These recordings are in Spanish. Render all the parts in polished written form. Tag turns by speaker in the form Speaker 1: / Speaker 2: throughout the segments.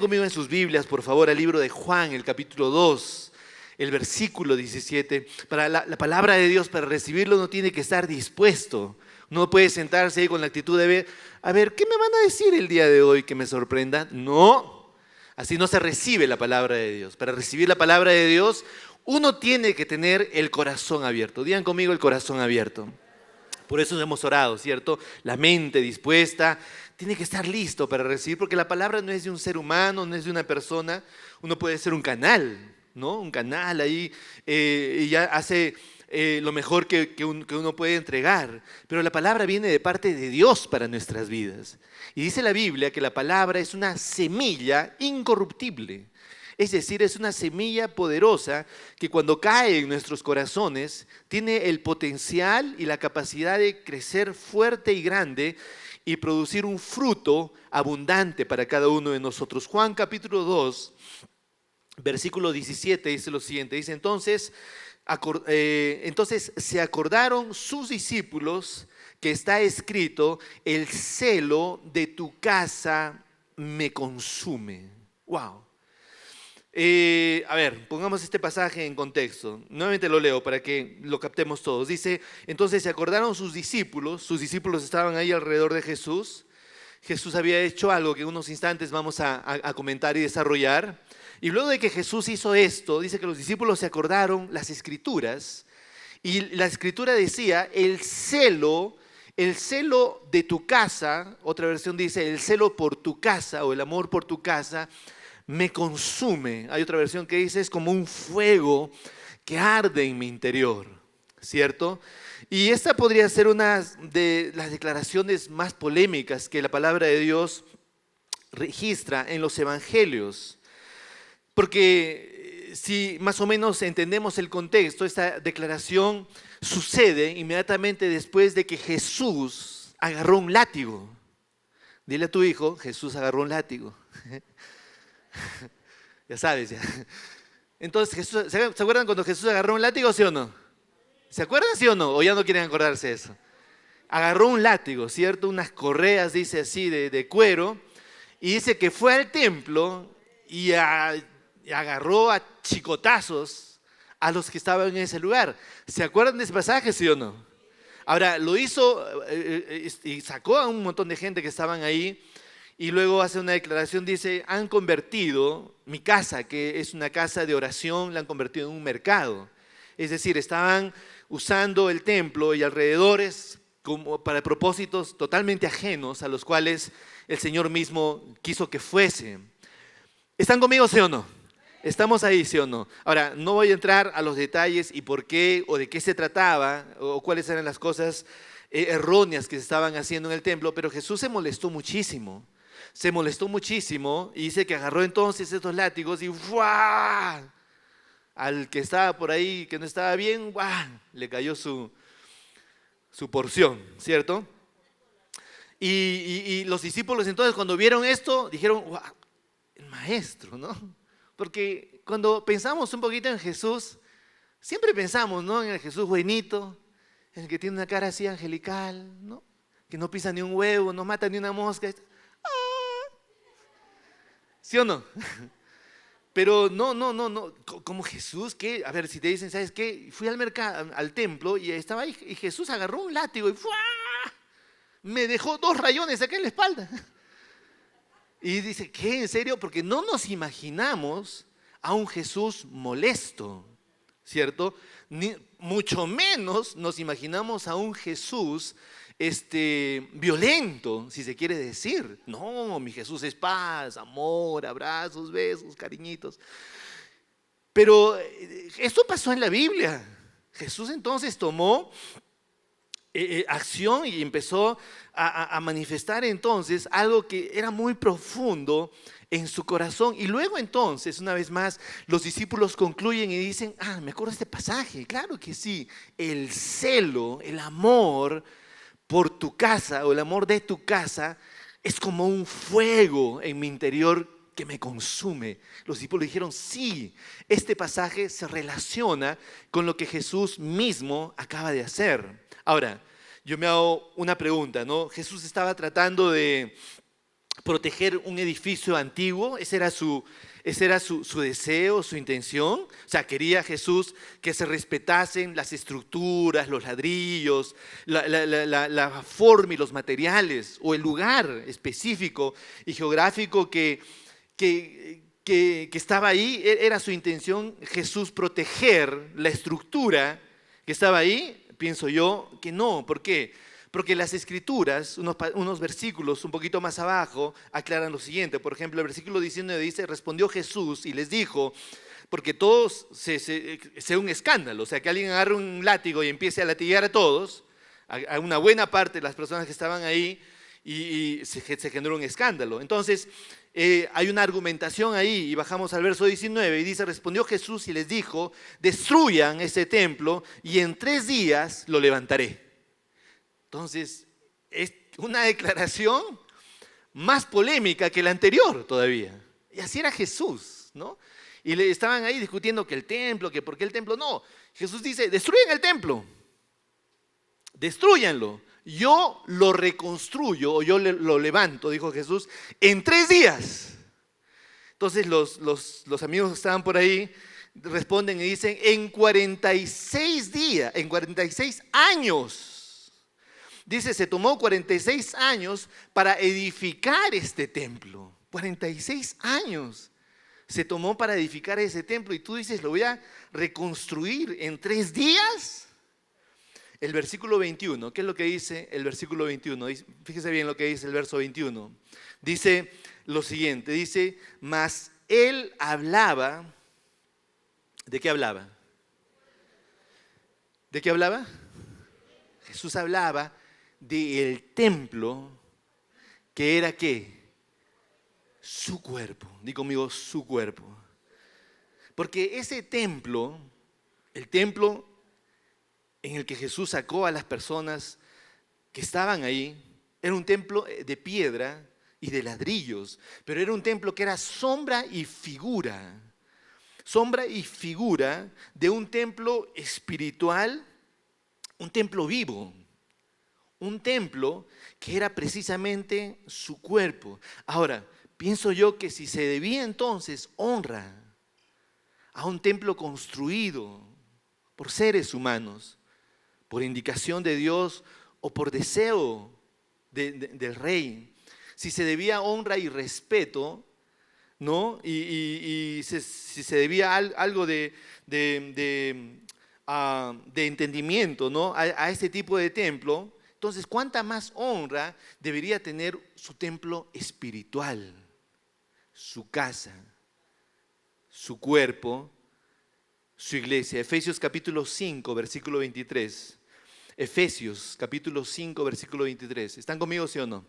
Speaker 1: conmigo en sus Biblias, por favor, al libro de Juan, el capítulo 2, el versículo 17. Para la palabra de Dios, para recibirlo, uno tiene que estar dispuesto. No puede sentarse ahí con la actitud de ver, a ver, ¿qué me van a decir el día de hoy que me sorprenda? No, así no se recibe la palabra de Dios. Para recibir la palabra de Dios, uno tiene que tener el corazón abierto. Digan conmigo el corazón abierto. Por eso hemos orado, ¿cierto? La mente dispuesta, tiene que estar listo para recibir, porque la palabra no es de un ser humano, no es de una persona. Uno puede ser un canal, ¿no? Un canal ahí y ya hace lo mejor que uno puede entregar. Pero la palabra viene de parte de Dios para nuestras vidas. Y dice la Biblia que la palabra es una semilla incorruptible. Es decir, es una semilla poderosa que cuando cae en nuestros corazones tiene el potencial y la capacidad de crecer fuerte y grande y producir un fruto abundante para cada uno de nosotros. Juan capítulo 2, versículo 17 dice lo siguiente, dice entonces se acordaron sus discípulos que está escrito, el celo de tu casa me consume. Wow. A ver, pongamos este pasaje en contexto. Nuevamente lo leo para que lo captemos todos. Dice, entonces se acordaron sus discípulos estaban ahí alrededor de Jesús. Jesús había hecho algo que en unos instantes vamos a comentar y desarrollar. Y luego de que Jesús hizo esto, dice que los discípulos se acordaron las escrituras. Y la escritura decía, el celo de tu casa, otra versión dice, el celo por tu casa o el amor por tu casa, me consume. Hay otra versión que dice, es como un fuego que arde en mi interior, ¿cierto? Y esta podría ser una de las declaraciones más polémicas que la palabra de Dios registra en los evangelios. Porque si más o menos entendemos el contexto, esta declaración sucede inmediatamente después de que Jesús agarró un látigo. Dile a tu hijo, Jesús agarró un látigo. Ya sabes, ya. Entonces, Jesús, ¿se acuerdan cuando Jesús agarró un látigo, sí o no? ¿Se acuerdan, sí o no? ¿O ya no quieren acordarse de eso? Agarró un látigo, ¿cierto? Unas correas, dice así, de cuero. Y dice que fue al templo y agarró a chicotazos a los que estaban en ese lugar. ¿Se acuerdan de ese pasaje, sí o no? Ahora, lo hizo y sacó a un montón de gente que estaban ahí. Y luego hace una declaración, dice, han convertido mi casa, que es una casa de oración, la han convertido en un mercado. Es decir, estaban usando el templo y alrededores como para propósitos totalmente ajenos a los cuales el Señor mismo quiso que fuese. ¿Están conmigo, sí o no? ¿Estamos ahí, sí o no? Ahora, no voy a entrar a los detalles y por qué o de qué se trataba o cuáles eran las cosas erróneas que se estaban haciendo en el templo, pero Jesús se molestó muchísimo. Se molestó muchísimo y dice que agarró entonces estos látigos y ¡guau! Al que estaba por ahí, que no estaba bien, ¡guau! Le cayó su porción, ¿cierto? Y los discípulos entonces cuando vieron esto dijeron, ¡guau! El maestro, ¿no? Porque cuando pensamos un poquito en Jesús, siempre pensamos, ¿no? En el Jesús buenito, en el que tiene una cara así angelical, ¿no? Que no pisa ni un huevo, no mata ni una mosca. ¿Sí o no? Pero no. Como Jesús, que, a ver, si te dicen, ¿sabes qué? Fui al mercado, al templo y estaba ahí y Jesús agarró un látigo y ¡fua! Me dejó 2 rayones acá en la espalda. Y dice, ¿qué? ¿En serio? Porque no nos imaginamos a un Jesús molesto, ¿cierto? Mucho menos nos imaginamos a un Jesús violento, si se quiere decir. No, mi Jesús es paz, amor, abrazos, besos, cariñitos. Pero esto pasó en la Biblia. Jesús entonces tomó acción y empezó a manifestar entonces algo que era muy profundo en su corazón. Y luego entonces, una vez más, los discípulos concluyen y dicen, me acuerdo de este pasaje, claro que sí, el celo, el amor por tu casa o el amor de tu casa es como un fuego en mi interior que me consume. Los discípulos dijeron, sí, este pasaje se relaciona con lo que Jesús mismo acaba de hacer. Ahora, yo me hago una pregunta, ¿no? Jesús estaba tratando de proteger un edificio antiguo. Ese era su deseo, su intención. O sea, quería Jesús que se respetasen las estructuras, los ladrillos, la forma y los materiales, o el lugar específico y geográfico que estaba ahí. Era su intención, Jesús, proteger la estructura que estaba ahí. Pienso yo que no. ¿Por qué? Porque las Escrituras, unos versículos un poquito más abajo, aclaran lo siguiente. Por ejemplo, el versículo 19 dice: respondió Jesús y les dijo, porque todos sea un escándalo, o sea, que alguien agarre un látigo y empiece a latigar a todos, a una buena parte de las personas que estaban ahí, y se generó un escándalo. Entonces, hay una argumentación ahí, y bajamos al verso 19, y dice: respondió Jesús y les dijo, destruyan ese templo y en 3 días lo levantaré. Entonces, es una declaración más polémica que la anterior todavía. Y así era Jesús, ¿no? Y le estaban ahí discutiendo que el templo, que por qué el templo. No, Jesús dice: destruyan el templo, destruyanlo. Yo lo reconstruyo, o yo lo levanto, dijo Jesús, en 3 días. Entonces los amigos que estaban por ahí responden y dicen: en 46 días, en 46 años. Dice, se tomó 46 años para edificar este templo. 46 años se tomó para edificar ese templo. Y tú dices: lo voy a reconstruir en 3 días. El versículo 21, ¿qué es lo que dice el versículo 21? Fíjese bien lo que dice el verso 21. Dice lo siguiente, dice: mas él hablaba. ¿De qué hablaba? ¿De qué hablaba? Jesús hablaba del templo, que era ¿qué? Su cuerpo. Di conmigo: su cuerpo. Porque ese templo, el templo en el que Jesús sacó a las personas que estaban ahí, era un templo de piedra y de ladrillos, pero era un templo que era sombra y figura de un templo espiritual, un templo vivo. Un templo que era precisamente su cuerpo. Ahora, pienso yo que si se debía entonces honra a un templo construido por seres humanos, por indicación de Dios o por deseo del rey, si se debía honra y respeto, ¿no? Y si se debía algo de entendimiento, ¿no? a este tipo de templo, entonces, ¿cuánta más honra debería tener su templo espiritual, su casa, su cuerpo, su iglesia? Efesios capítulo 5, versículo 23. Efesios capítulo 5, versículo 23. ¿Están conmigo, sí o no?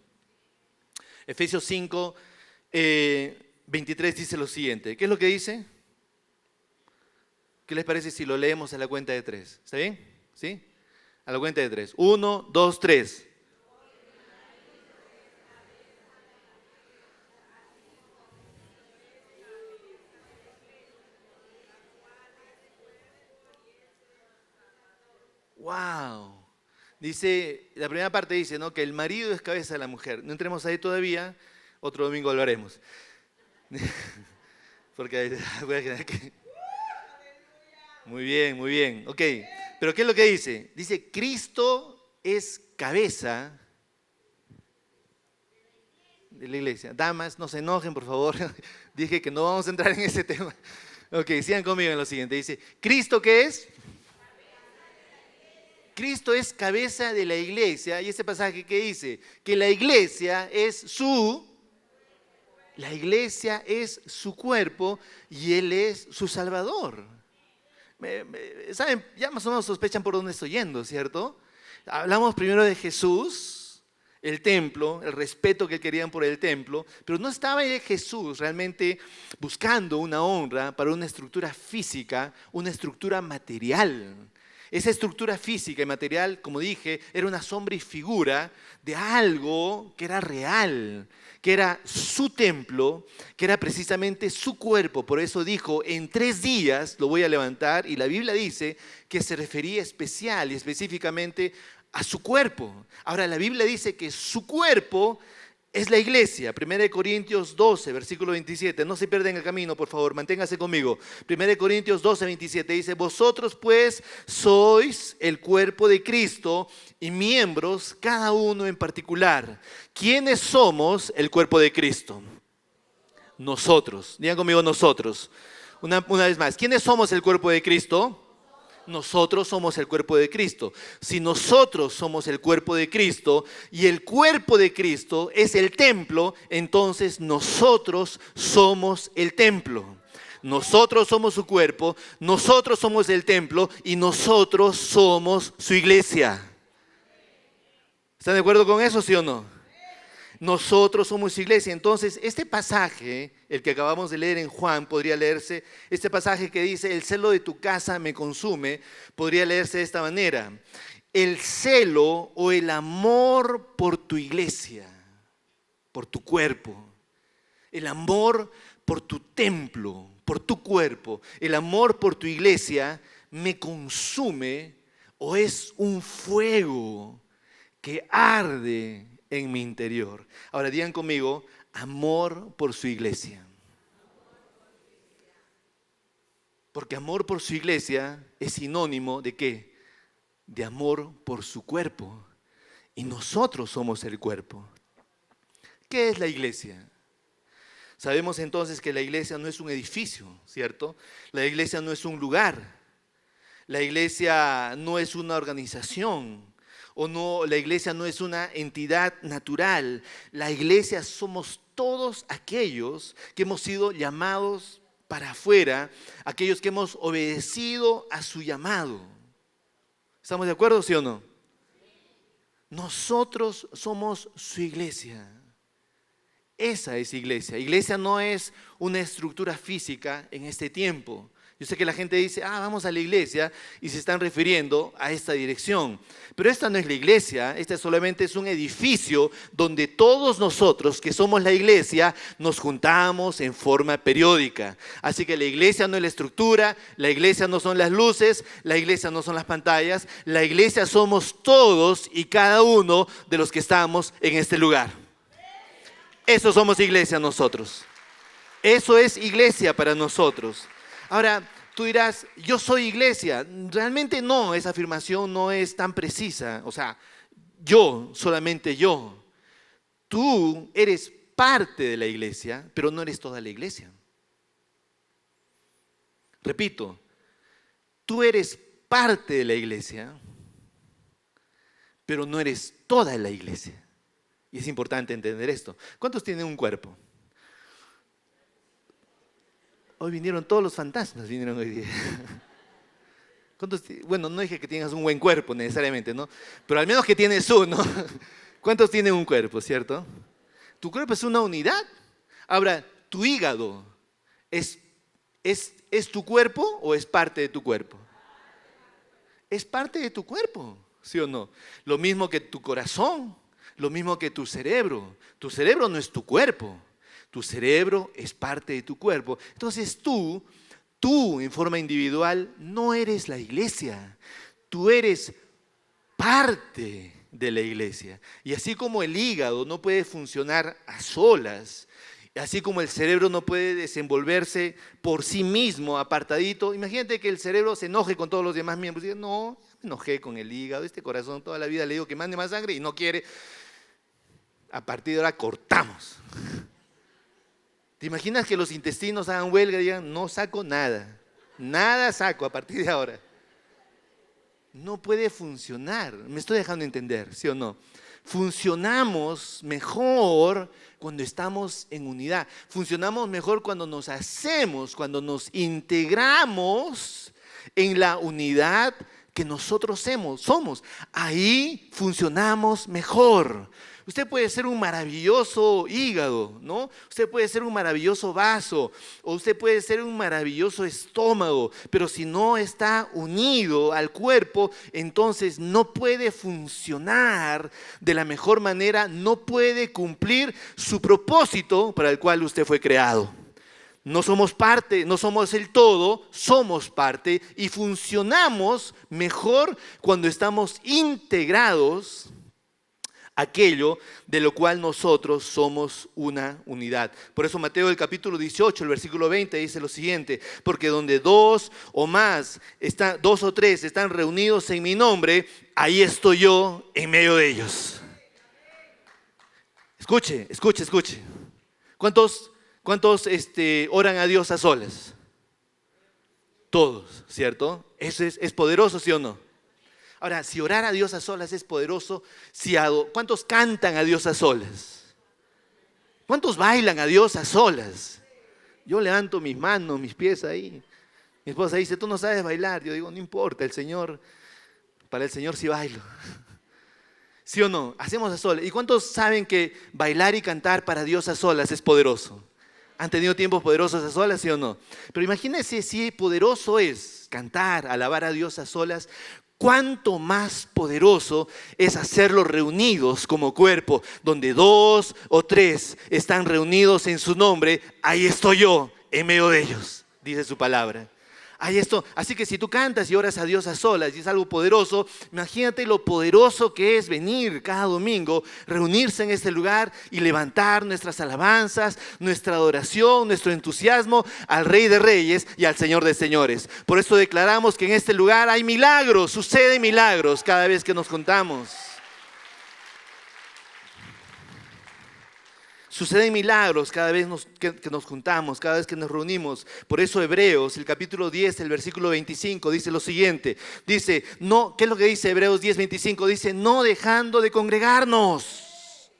Speaker 1: Efesios 5, 23 dice lo siguiente. ¿Qué es lo que dice? ¿Qué les parece si lo leemos a la cuenta de 3? ¿Está bien? ¿Sí? A la cuenta de 3. 1, 2, 3. Wow. Dice, la primera parte dice, ¿no?, que el marido es cabeza de la mujer. No entremos ahí todavía, otro domingo hablaremos. Porque voy a quedar que... Muy bien, muy bien. Ok, pero ¿qué es lo que dice? Dice, Cristo es cabeza de la iglesia. Damas, no se enojen, por favor. Dije que no vamos a entrar en ese tema. Ok, sigan conmigo en lo siguiente. Dice, ¿Cristo qué es? Cristo es cabeza de la iglesia. Y ese pasaje que dice que la iglesia es su cuerpo y Él es su Salvador. ¿Saben? Ya más o menos sospechan por dónde estoy yendo, ¿cierto? Hablamos primero de Jesús, el templo, el respeto que querían por el templo, pero no estaba Jesús realmente buscando una honra para una estructura física, una estructura material. Esa estructura física y material, como dije, era una sombra y figura de algo que era real, que era su templo, que era precisamente su cuerpo. Por eso dijo, en 3 días lo voy a levantar, y la Biblia dice que se refería especial y específicamente a su cuerpo. Ahora, la Biblia dice que su cuerpo es la iglesia. 1 Corintios 12, versículo 27. No se pierdan el camino, por favor, manténgase conmigo. 1 Corintios 12, 27 dice: vosotros pues sois el cuerpo de Cristo y miembros cada uno en particular. ¿Quiénes somos el cuerpo de Cristo? Nosotros. Digan conmigo, nosotros. Una vez más, ¿quiénes somos el cuerpo de Cristo? Nosotros somos el cuerpo de Cristo. Si nosotros somos el cuerpo de Cristo y el cuerpo de Cristo es el templo, entonces nosotros somos el templo. Nosotros somos su cuerpo, nosotros somos el templo y nosotros somos su iglesia. ¿Están de acuerdo con eso, sí o no? Nosotros somos iglesia. Entonces, este pasaje, el que acabamos de leer en Juan, podría leerse, este pasaje que dice: el celo de tu casa me consume, podría leerse de esta manera: el celo o el amor por tu iglesia, por tu cuerpo, el amor por tu templo, por tu cuerpo, el amor por tu iglesia me consume, o es un fuego que arde en mi interior. Ahora digan conmigo: amor por su iglesia. Porque amor por su iglesia es sinónimo ¿de qué? De amor por su cuerpo. Y nosotros somos el cuerpo. ¿Qué es la iglesia? Sabemos entonces que la iglesia no es un edificio, ¿cierto? La iglesia no es un lugar. La iglesia no es una organización. O no, la iglesia no es una entidad natural. La iglesia somos todos aquellos que hemos sido llamados para afuera, aquellos que hemos obedecido a su llamado. ¿Estamos de acuerdo, sí o no? Nosotros somos su iglesia. Esa es iglesia. Iglesia no es una estructura física en este tiempo. Yo sé que la gente dice: vamos a la iglesia, y se están refiriendo a esta dirección. Pero esta no es la iglesia, esta solamente es un edificio donde todos nosotros que somos la iglesia nos juntamos en forma periódica. Así que la iglesia no es la estructura, la iglesia no son las luces, la iglesia no son las pantallas, la iglesia somos todos y cada uno de los que estamos en este lugar. Eso somos iglesia nosotros. Eso es iglesia para nosotros. Ahora, tú dirás: yo soy iglesia. Realmente no, esa afirmación no es tan precisa. O sea, yo, solamente yo. Tú eres parte de la iglesia, pero no eres toda la iglesia. Repito, tú eres parte de la iglesia, pero no eres toda la iglesia. Y es importante entender esto. ¿Cuántos tienen un cuerpo? Hoy vinieron todos los fantasmas, vinieron hoy día. Bueno, no dije que tengas un buen cuerpo necesariamente, ¿no? Pero al menos que tienes uno. ¿Cuántos tienen un cuerpo, cierto? Tu cuerpo es una unidad. Ahora, tu hígado, ¿es tu cuerpo o es parte de tu cuerpo? Es parte de tu cuerpo, ¿sí o no? Lo mismo que tu corazón, lo mismo que tu cerebro. Tu cerebro no es tu cuerpo. Tu cerebro es parte de tu cuerpo. Entonces tú en forma individual no eres la iglesia. Tú eres parte de la iglesia. Y así como el hígado no puede funcionar a solas, así como el cerebro no puede desenvolverse por sí mismo, apartadito. Imagínate que el cerebro se enoje con todos los demás miembros y diga: no, me enojé con el hígado, este corazón toda la vida le digo que mande más sangre y no quiere. A partir de ahora cortamos. ¿Te imaginas que los intestinos hagan huelga y digan: no saco nada, nada saco a partir de ahora? No puede funcionar. ¿Me estoy dejando entender, sí o no? Funcionamos mejor cuando estamos en unidad. Funcionamos mejor cuando nos hacemos, cuando nos integramos en la unidad que nosotros somos. Ahí funcionamos mejor. Usted puede ser un maravilloso hígado, ¿no? Usted puede ser un maravilloso vaso, o usted puede ser un maravilloso estómago, pero si no está unido al cuerpo, entonces no puede funcionar de la mejor manera, no puede cumplir su propósito para el cual usted fue creado. No somos parte, no somos el todo, somos parte y funcionamos mejor cuando estamos integrados aquello de lo cual nosotros somos una unidad. Por eso Mateo el capítulo 18, el versículo 20 dice lo siguiente: porque donde dos o tres están reunidos en mi nombre, ahí estoy yo en medio de ellos. Escuche. ¿Cuántos oran a Dios a solas? Todos, ¿cierto? Eso es poderoso, ¿sí o no? Ahora, si orar a Dios a solas es poderoso, ¿cuántos cantan a Dios a solas? ¿Cuántos bailan a Dios a solas? Yo levanto mis manos, mis pies ahí. Mi esposa dice, tú no sabes bailar. Yo digo, no importa, para el Señor sí bailo. ¿Sí o no? Hacemos a solas. ¿Y cuántos saben que bailar y cantar para Dios a solas es poderoso? ¿Han tenido tiempos poderosos a solas, sí o no? Pero imagínense si poderoso es cantar, alabar a Dios a solas. ¿Cuánto más poderoso es hacerlo reunidos como cuerpo? Donde dos o tres están reunidos en su nombre, ahí estoy yo en medio de ellos, dice su palabra. Así que si tú cantas y oras a Dios a solas y es algo poderoso, imagínate lo poderoso que es venir cada domingo, reunirse en este lugar y levantar nuestras alabanzas, nuestra adoración, nuestro entusiasmo al Rey de Reyes y al Señor de Señores. Por eso declaramos que en este lugar hay milagros, suceden milagros cada vez que nos juntamos. Suceden milagros cada vez que nos juntamos, cada vez que nos reunimos. Por eso Hebreos, el capítulo 10, el versículo 25, dice lo siguiente. Dice, no, ¿qué es lo que dice Hebreos 10, 25? Dice, no dejando de congregarnos.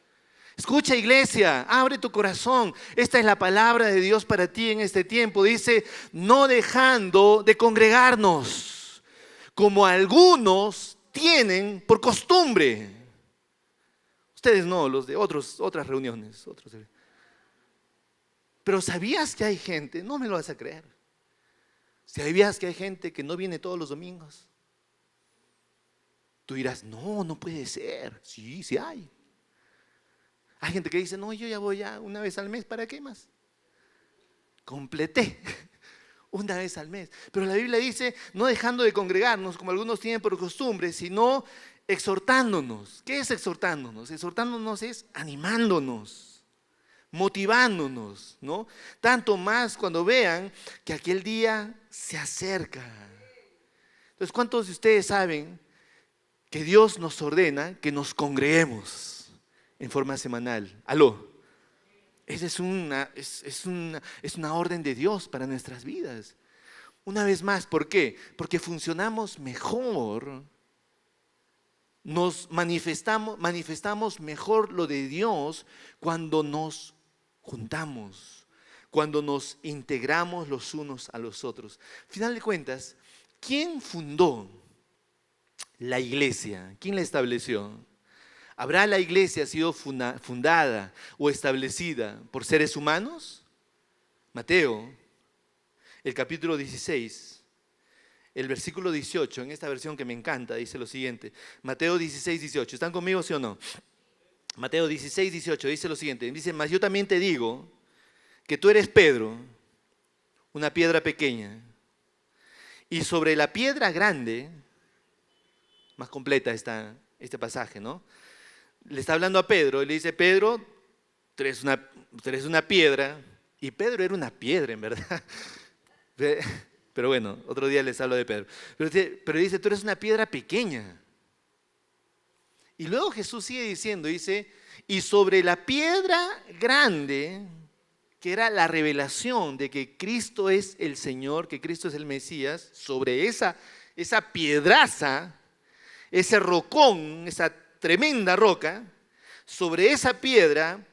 Speaker 1: Escucha, iglesia, abre tu corazón. Esta es la palabra de Dios para ti en este tiempo. Dice, no dejando de congregarnos, como algunos tienen por costumbre. Ustedes no, los de otras reuniones. Pero ¿sabías que hay gente? No me lo vas a creer. ¿Sabías que hay gente que no viene todos los domingos? Tú dirás, no puede ser. Sí hay. Hay gente que dice, no, yo ya voy una vez al mes, ¿para qué más? Completé. Una vez al mes. Pero la Biblia dice, no dejando de congregarnos, como algunos tienen por costumbre, sino exhortándonos. ¿Qué es exhortándonos? Exhortándonos es animándonos, motivándonos, ¿no? Tanto más cuando vean que aquel día se acerca. Entonces, ¿cuántos de ustedes saben que Dios nos ordena que nos congreguemos en forma semanal? ¿Aló? Esa es una orden de Dios para nuestras vidas. Una vez más, ¿por qué? Porque funcionamos mejor. Nos manifestamos mejor lo de Dios cuando nos juntamos, cuando nos integramos los unos a los otros. Al final de cuentas, ¿quién fundó la iglesia? ¿Quién la estableció? ¿Habrá la iglesia sido fundada o establecida por seres humanos? Mateo, el capítulo 16. El versículo 18, en esta versión que me encanta, dice lo siguiente. Mateo 16, 18. ¿Están conmigo, sí o no? Mateo 16, 18 dice lo siguiente. Dice, mas yo también te digo que tú eres Pedro, una piedra pequeña. Y sobre la piedra grande, más completa está este pasaje, ¿no? Le está hablando a Pedro y le dice, Pedro, tú eres una piedra. Y Pedro era una piedra, en verdad. Pero bueno, otro día les hablo de Pedro. Pero dice, tú eres una piedra pequeña. Y luego Jesús sigue diciendo, dice, y sobre la piedra grande, que era la revelación de que Cristo es el Señor, que Cristo es el Mesías, sobre esa piedraza, ese rocón, esa tremenda roca, sobre esa piedra,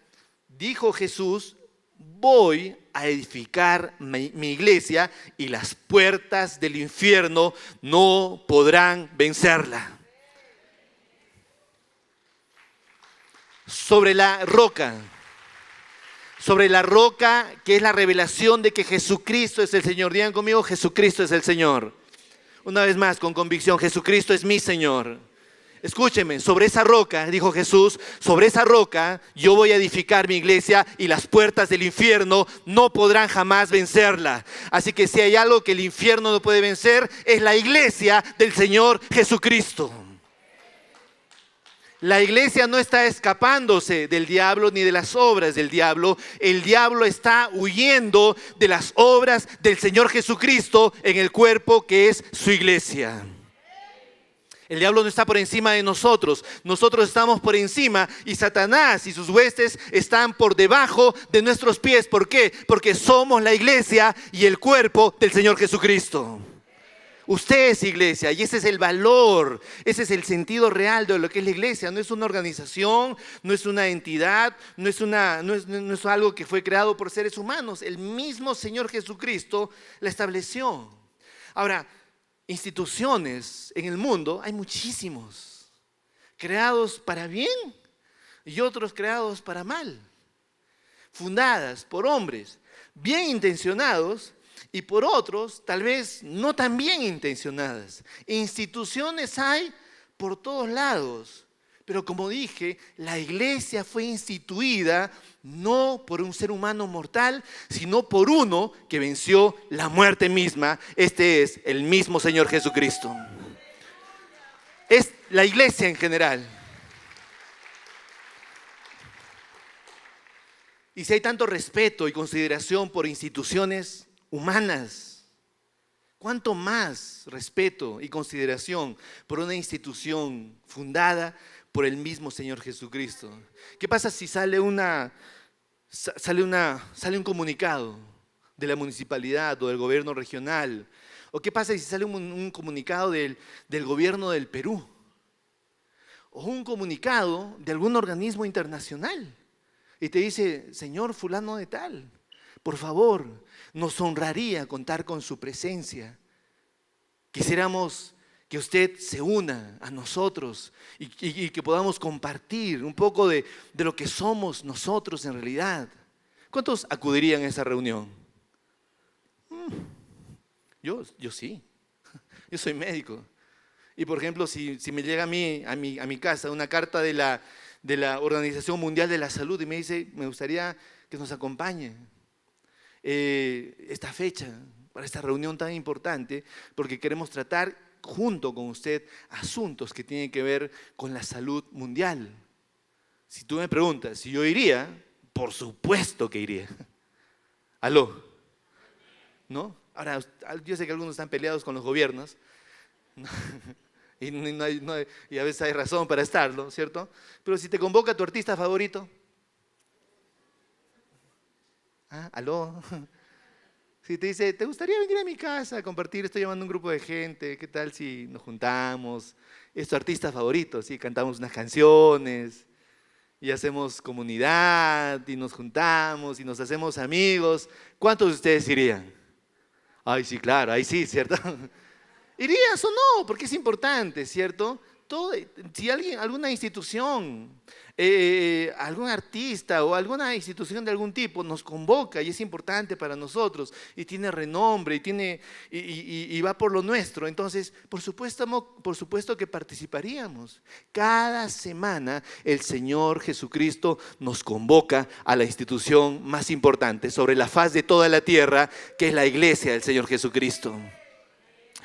Speaker 1: dijo Jesús, voy a edificar mi iglesia y las puertas del infierno no podrán vencerla. Sobre la roca que es la revelación de que Jesucristo es el Señor. Digan conmigo, Jesucristo es el Señor. Una vez más, con convicción, Jesucristo es mi Señor. Escúcheme, sobre esa roca, dijo Jesús, sobre esa roca yo voy a edificar mi iglesia y las puertas del infierno no podrán jamás vencerla. Así que si hay algo que el infierno no puede vencer, es la iglesia del Señor Jesucristo. La iglesia no está escapándose del diablo ni de las obras del diablo. El diablo está huyendo de las obras del Señor Jesucristo en el cuerpo que es su iglesia. El diablo no está por encima de nosotros. Nosotros estamos por encima y Satanás y sus huestes están por debajo de nuestros pies. ¿Por qué? Porque somos la iglesia y el cuerpo del Señor Jesucristo. Usted es iglesia y ese es el valor, ese es el sentido real de lo que es la iglesia. No es una organización, no es una entidad, no es algo que fue creado por seres humanos. El mismo Señor Jesucristo la estableció. Ahora, instituciones en el mundo hay muchísimos, creados para bien y otros creados para mal, fundadas por hombres bien intencionados y por otros, tal vez no tan bien intencionadas. Instituciones hay por todos lados. Pero como dije, la iglesia fue instituida no por un ser humano mortal, sino por uno que venció la muerte misma. Este es el mismo Señor Jesucristo. Es la iglesia en general. Y si hay tanto respeto y consideración por instituciones humanas, ¿cuánto más respeto y consideración por una institución fundada por el mismo Señor Jesucristo? ¿Qué pasa si sale un comunicado de la municipalidad o del gobierno regional? ¿O qué pasa si sale un comunicado del gobierno del Perú? ¿O un comunicado de algún organismo internacional? Y te dice, señor fulano de tal, por favor, nos honraría contar con su presencia. Quisiéramos que usted se una a nosotros y que podamos compartir un poco de lo que somos nosotros en realidad. ¿Cuántos acudirían a esa reunión? Yo sí. Yo soy médico. Y por ejemplo, si me llega a mi casa una carta de la Organización Mundial de la Salud y me dice, me gustaría que nos acompañe esta fecha, para esta reunión tan importante, porque queremos tratar junto con usted asuntos que tienen que ver con la salud mundial. Si tú me preguntas si yo iría, por supuesto que iría. ¿Aló? ¿No? Ahora, yo sé que algunos están peleados con los gobiernos y a veces hay razón para estarlo, ¿cierto? Pero si te convoca tu artista favorito, ¿aló? Si te dice, ¿te gustaría venir a mi casa a compartir? Estoy llamando a un grupo de gente, ¿qué tal si nos juntamos? Es tu artista favorito, ¿sí? Cantamos unas canciones y hacemos comunidad y nos juntamos y nos hacemos amigos. ¿Cuántos de ustedes irían? Ay, sí, claro, ahí sí, ¿cierto? ¿Irías o no? Porque es importante, ¿cierto? Si alguna institución, algún artista o alguna institución de algún tipo nos convoca y es importante para nosotros y tiene renombre y va por lo nuestro, entonces por supuesto que participaríamos. Cada semana el Señor Jesucristo nos convoca a la institución más importante sobre la faz de toda la tierra, que es la iglesia del Señor Jesucristo.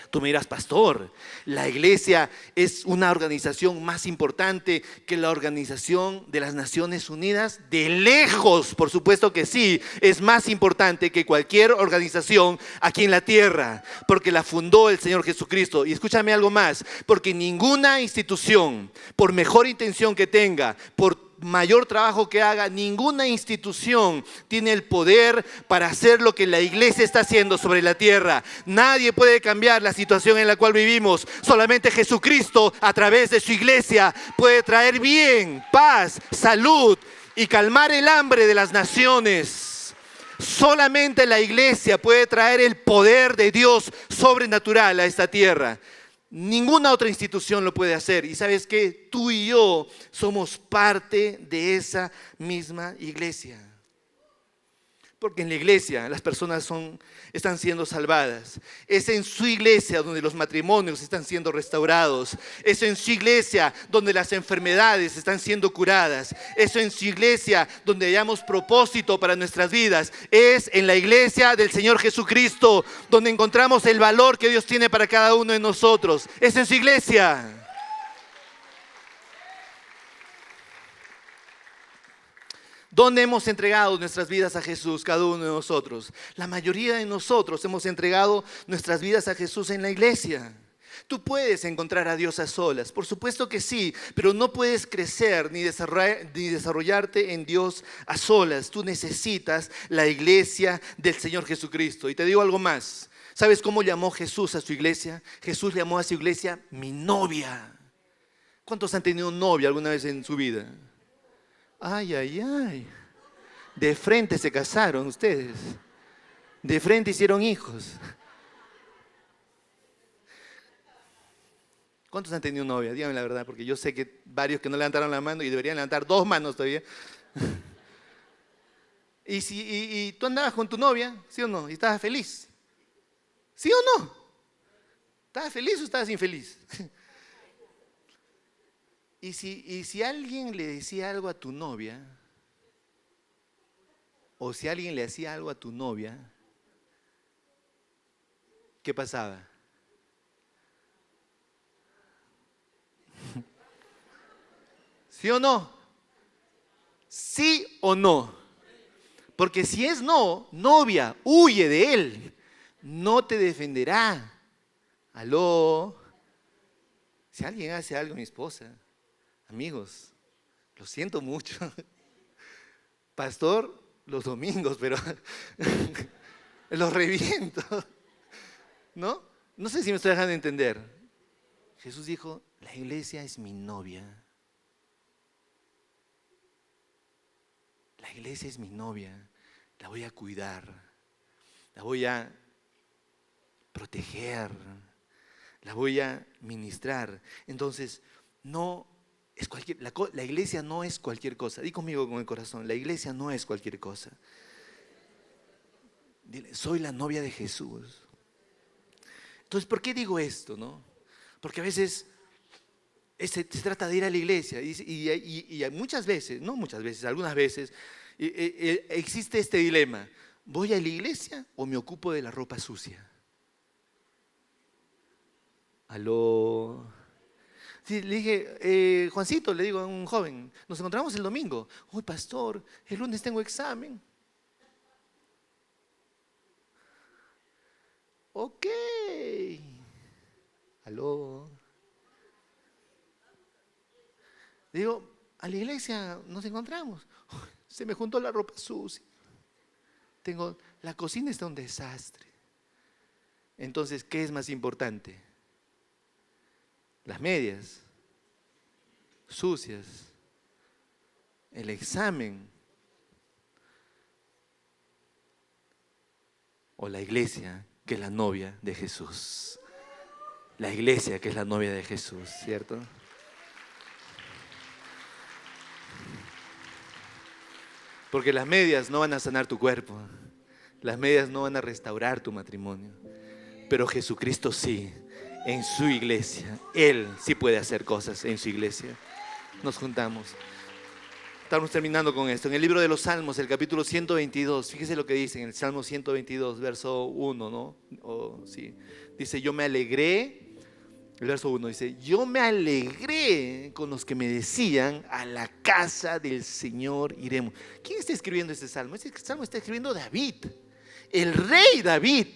Speaker 1: Tú me dirás, pastor, la iglesia es una organización más importante que la Organización de las Naciones Unidas. De lejos, por supuesto que sí, es más importante que cualquier organización aquí en la tierra, porque la fundó el Señor Jesucristo. Y escúchame algo más, porque ninguna institución, por mejor intención que tenga, por mayor trabajo que haga, ninguna institución tiene el poder para hacer lo que la iglesia está haciendo sobre la tierra. Nadie puede cambiar la situación en la cual vivimos. Solamente Jesucristo, a través de su iglesia, puede traer bien, paz, salud y calmar el hambre de las naciones. Solamente la iglesia puede traer el poder de Dios sobrenatural a esta tierra. Ninguna otra institución lo puede hacer. Y sabes que tú y yo somos parte de esa misma iglesia. Porque en la iglesia las personas están siendo salvadas. Es en su iglesia donde los matrimonios están siendo restaurados. Es en su iglesia donde las enfermedades están siendo curadas. Es en su iglesia donde hallamos propósito para nuestras vidas. Es en la iglesia del Señor Jesucristo donde encontramos el valor que Dios tiene para cada uno de nosotros. Es en su iglesia. ¿Dónde hemos entregado nuestras vidas a Jesús, cada uno de nosotros? La mayoría de nosotros hemos entregado nuestras vidas a Jesús en la iglesia. Tú puedes encontrar a Dios a solas, por supuesto que sí, pero no puedes crecer ni desarrollarte en Dios a solas. Tú necesitas la iglesia del Señor Jesucristo. Y te digo algo más. ¿Sabes cómo llamó Jesús a su iglesia? Jesús llamó a su iglesia mi novia. ¿Cuántos han tenido novia alguna vez en su vida? Ay, ay, ay. De frente se casaron ustedes. De frente hicieron hijos. ¿Cuántos han tenido novia? Díganme la verdad, porque yo sé que varios que no levantaron la mano y deberían levantar 2 manos todavía. Y tú andabas con tu novia, ¿sí o no? Y estabas feliz. ¿Sí o no? ¿Estabas feliz o estabas infeliz? Y si alguien le decía algo a tu novia, o si alguien le hacía algo a tu novia, ¿qué pasaba? ¿Sí o no? ¿Sí o no? Porque si es no, novia, huye de él. No te defenderá. Aló. Si alguien hace algo a mi esposa, amigos, lo siento mucho. Pastor, los domingos, pero los reviento. ¿No? No sé si me estoy dejando de entender. Jesús dijo, la iglesia es mi novia. La iglesia es mi novia. La voy a cuidar. La voy a proteger. La voy a ministrar. Entonces, no es la iglesia no es cualquier cosa. Di conmigo con el corazón, la iglesia no es cualquier cosa. Dile, soy la novia de Jesús. Entonces, ¿por qué digo esto, no? Porque a veces se trata de ir a la iglesia y muchas veces, no muchas veces, algunas veces, existe este dilema. ¿Voy a la iglesia o me ocupo de la ropa sucia? Aló. Sí, le dije, Juancito, le digo a un joven, nos encontramos el domingo. Uy, pastor, el lunes tengo examen. Ok. Aló. Le digo, a la iglesia nos encontramos. Uy, se me juntó la ropa sucia. La cocina está un desastre. Entonces, ¿qué es más importante? Las medias sucias, el examen o la iglesia que es la novia de Jesús. La iglesia que es la novia de Jesús, ¿cierto? Porque las medias no van a sanar tu cuerpo, las medias no van a restaurar tu matrimonio, pero Jesucristo sí. En su iglesia, Él sí puede hacer cosas en su iglesia. Nos juntamos. Estamos terminando con esto. En el libro de los Salmos, el capítulo 122, fíjese lo que dice en el Salmo 122, verso 1, ¿no? Sí. Dice, yo me alegré, el verso 1 dice, yo me alegré con los que me decían, a la casa del Señor iremos. ¿Quién está escribiendo este salmo? Este salmo está escribiendo David, el rey David.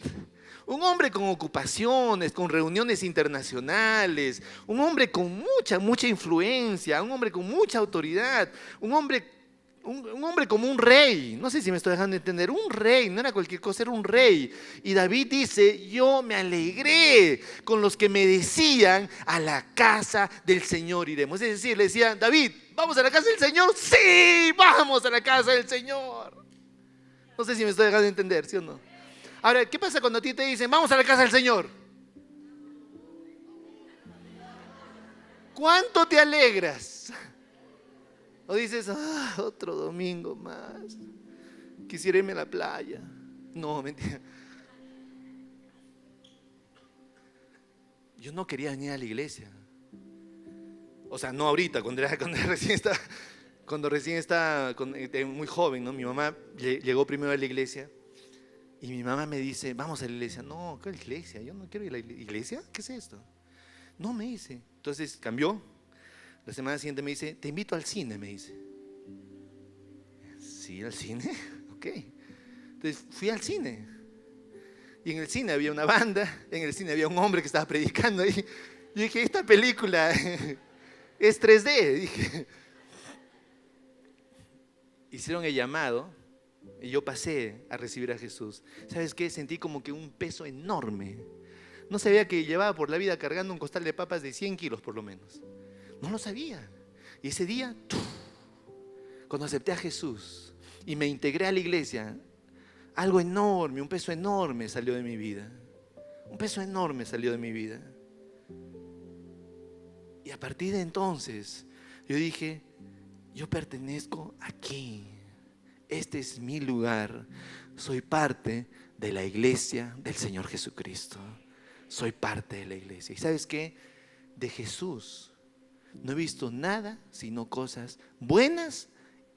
Speaker 1: Un hombre con ocupaciones, con reuniones internacionales, un hombre con mucha influencia, un hombre con mucha autoridad, un hombre como un rey. No sé si me estoy dejando entender. Un rey, no era cualquier cosa, era un rey. Y David dice, yo me alegré con los que me decían, a la casa del Señor iremos. Es decir, le decía, David, ¿vamos a la casa del Señor? Sí, vamos a la casa del Señor. No sé si me estoy dejando de entender, ¿sí o no? Ahora, ¿qué pasa cuando a ti te dicen, vamos a la casa del Señor? ¿Cuánto te alegras? O dices, otro domingo más. Quisiera irme a la playa. No, mentira. Yo no quería venir a la iglesia. O sea, no ahorita, cuando recién estaba muy joven, ¿no? Mi mamá llegó primero a la iglesia. Y mi mamá me dice, vamos a la iglesia. No, ¿qué iglesia? Yo no quiero ir a la iglesia. ¿Qué es esto? No, me dice. Entonces cambió. La semana siguiente me dice, te invito al cine, me dice. ¿En sí, al cine, ok. Entonces fui al cine. Y en el cine había una banda, en el cine había un hombre que estaba predicando. Y yo dije, esta película es 3D. Dije. Hicieron el llamado y yo pasé a recibir a Jesús. ¿Sabes qué? Sentí como que un peso enorme. No sabía que llevaba por la vida cargando un costal de papas de 100 kilos por lo menos. No lo sabía. Y ese día, cuando acepté a Jesús y me integré a la iglesia, algo enorme, un peso enorme salió de mi vida. Un peso enorme salió de mi vida. Y a partir de entonces, yo dije, yo pertenezco aquí. Este es mi lugar. Soy parte de la iglesia del Señor Jesucristo. Soy parte de la iglesia. ¿Y sabes qué? De Jesús no he visto nada sino cosas buenas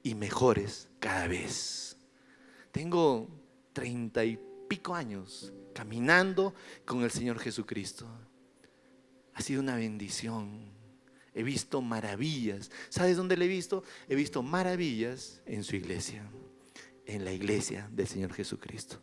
Speaker 1: y mejores cada vez. Tengo 30 y pico años caminando con el Señor Jesucristo. Ha sido una bendición. He visto maravillas. ¿Sabes dónde le he visto? He visto maravillas en su iglesia, en la iglesia del Señor Jesucristo.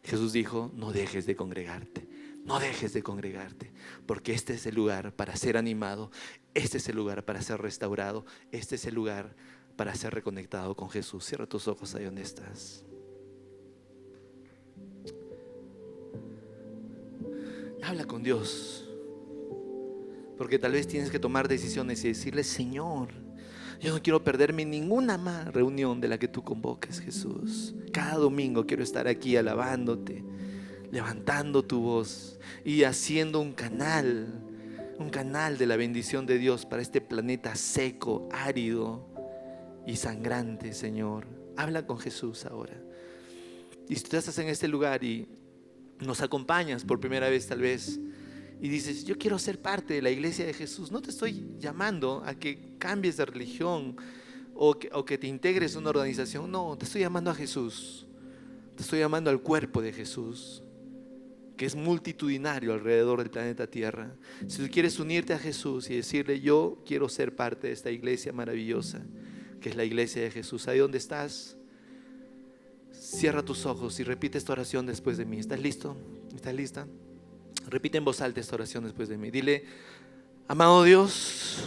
Speaker 1: Jesús dijo, no dejes de congregarte, no dejes de congregarte, porque este es el lugar para ser animado, este es el lugar para ser restaurado, este es el lugar para ser reconectado con Jesús. Cierra tus ojos ahí donde estás. Habla con Dios. Porque tal vez tienes que tomar decisiones y decirle, Señor, yo no quiero perderme ninguna más reunión de la que tú convoques, Jesús. Cada domingo quiero estar aquí alabándote, levantando tu voz y haciendo un canal de la bendición de Dios para este planeta seco, árido y sangrante, Señor. Habla con Jesús ahora. Y si tú estás en este lugar y nos acompañas por primera vez tal vez, y dices, yo quiero ser parte de la iglesia de Jesús, no te estoy llamando a que cambies de religión o que te integres a una organización. No, te estoy llamando a Jesús. Te estoy llamando al cuerpo de Jesús, que es multitudinario alrededor del planeta Tierra. Si tú quieres unirte a Jesús y decirle, yo quiero ser parte de esta iglesia maravillosa, que es la iglesia de Jesús, ahí donde estás, cierra tus ojos y repite esta oración después de mí. ¿Estás listo? ¿Estás lista? Repite en voz alta esta oración después de mí. Dile, amado Dios,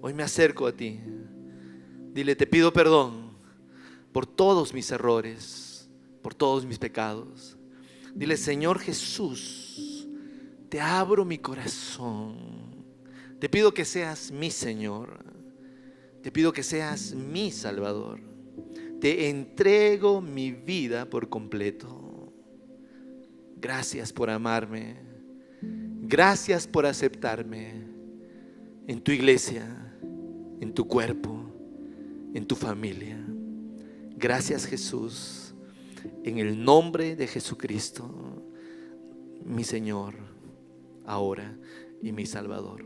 Speaker 1: hoy me acerco a ti. Dile, te pido perdón por todos mis errores, por todos mis pecados. Dile, Señor Jesús, te abro mi corazón. Te pido que seas mi Señor. Te pido que seas mi Salvador. Te entrego mi vida por completo. Gracias por amarme. Gracias por aceptarme en tu iglesia, en tu cuerpo, en tu familia. Gracias, Jesús, en el nombre de Jesucristo, mi Señor, ahora y mi Salvador.